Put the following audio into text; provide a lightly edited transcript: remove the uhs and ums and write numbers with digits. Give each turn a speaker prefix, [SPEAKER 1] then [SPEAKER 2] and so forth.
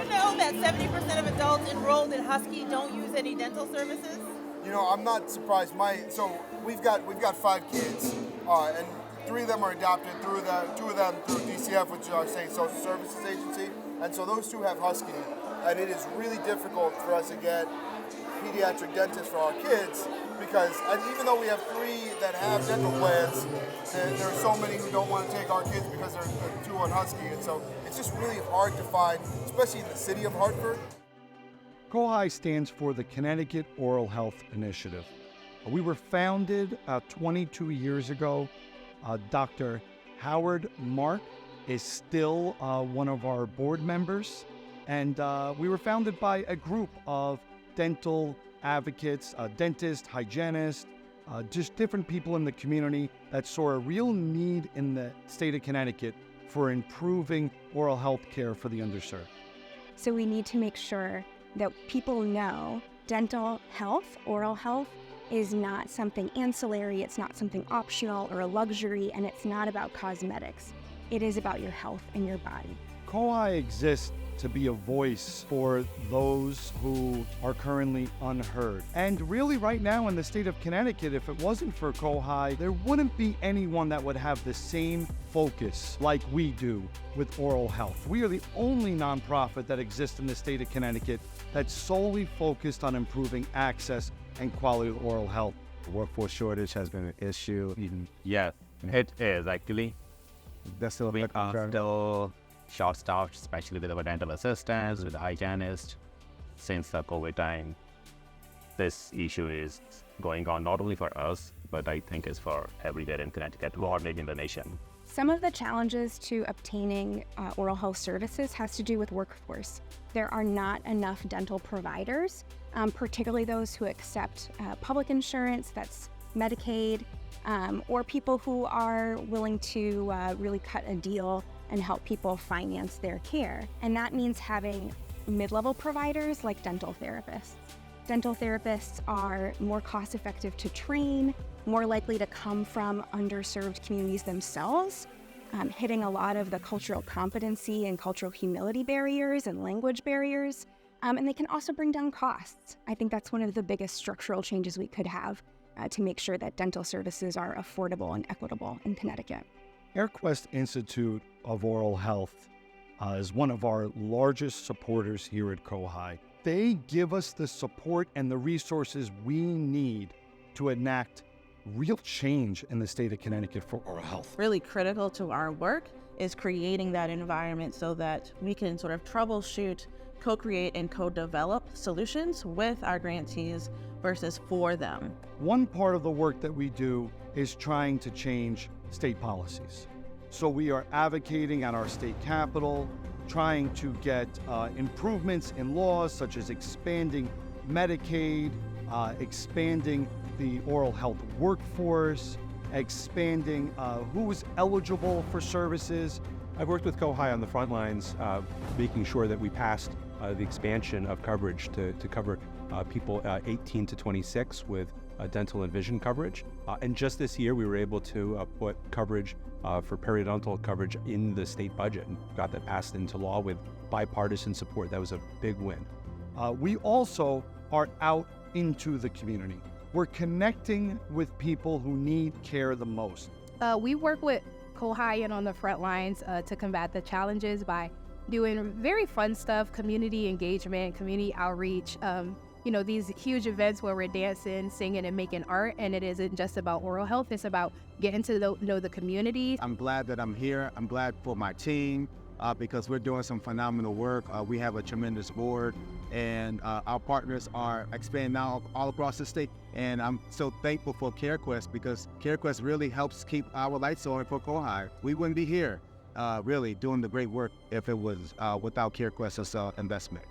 [SPEAKER 1] You know that 70% of adults enrolled in Husky don't use any dental services?
[SPEAKER 2] You know, I'm not surprised. So we've got 5 kids, and 3 of them are adopted. 2 of them through DCF, which is our state social services agency, and so those 2 have Husky, and it is really difficult for us to get pediatric dentists for our kids because even though we have 3 that have dental plans, there are so many who don't want to take our kids because they're 2 on Husky, and so it's just really hard to find, especially in the city of Hartford.
[SPEAKER 3] COHI stands for the Connecticut Oral Health Initiative. We were founded 22 years ago. Dr. Howard Mark is still one of our board members, and we were founded by a group of dental advocates, dentists, hygienists, just different people in the community that saw a real need in the state of Connecticut for improving oral health care for the underserved.
[SPEAKER 4] So we need to make sure that people know dental health, oral health, is not something ancillary, it's not something optional or a luxury, and it's not about cosmetics. It is about your health and your body.
[SPEAKER 3] COHI exists to be a voice for those who are currently unheard. And really right now in the state of Connecticut, if it wasn't for COHI, there wouldn't be anyone that would have the same focus like we do with oral health. We are the only nonprofit that exists in the state of Connecticut that's solely focused on improving access and quality of oral health.
[SPEAKER 5] The workforce shortage has been an issue.
[SPEAKER 6] Yes, it is actually.
[SPEAKER 5] That's still a
[SPEAKER 6] We
[SPEAKER 5] big
[SPEAKER 6] are
[SPEAKER 5] concern.
[SPEAKER 6] still short-staffed, especially with our dental assistants, with the hygienists. Since the COVID time, this issue is going on not only for us, but I think it's for everywhere in Connecticut, or maybe in the nation.
[SPEAKER 4] Some of the challenges to obtaining oral health services has to do with workforce. There are not enough dental providers, particularly those who accept public insurance, that's Medicaid, or people who are willing to really cut a deal and help people finance their care. And that means having mid-level providers like dental therapists. Dental therapists are more cost-effective to train, more likely to come from underserved communities themselves, hitting a lot of the cultural competency and cultural humility barriers and language barriers. And they can also bring down costs. I think that's one of the biggest structural changes we could have to make sure that dental services are affordable and equitable in Connecticut.
[SPEAKER 3] CareQuest Institute of Oral Health is one of our largest supporters here at COHI. They give us the support and the resources we need to enact real change in the state of Connecticut for oral health.
[SPEAKER 1] Really critical to our work is creating that environment so that we can sort of troubleshoot, co-create, and co-develop solutions with our grantees versus for them.
[SPEAKER 3] One part of the work that we do is trying to change state policies. So we are advocating at our state capitol, trying to get improvements in laws such as expanding Medicaid, expanding the oral health workforce, expanding who is eligible for services.
[SPEAKER 7] I've worked with COHI on the front lines, making sure that we passed the expansion of coverage to cover people 18 to 26 with dental and vision coverage. And just this year, we were able to put coverage for periodontal coverage in the state budget and got that passed into law with bipartisan support. That was a big win.
[SPEAKER 3] We also are out into the community. We're connecting with people who need care the most.
[SPEAKER 8] We work with COHI and on the front lines to combat the challenges by doing very fun stuff, community engagement, community outreach, these huge events where we're dancing, singing, and making art, and it isn't just about oral health, it's about getting to know the community.
[SPEAKER 5] I'm glad that I'm here. I'm glad for my team because we're doing some phenomenal work. We have a tremendous board, and our partners are expanding now all across the state. And I'm so thankful for CareQuest because CareQuest really helps keep our lights on for COHI. We wouldn't be here really doing the great work if it was without CareQuest as an investment.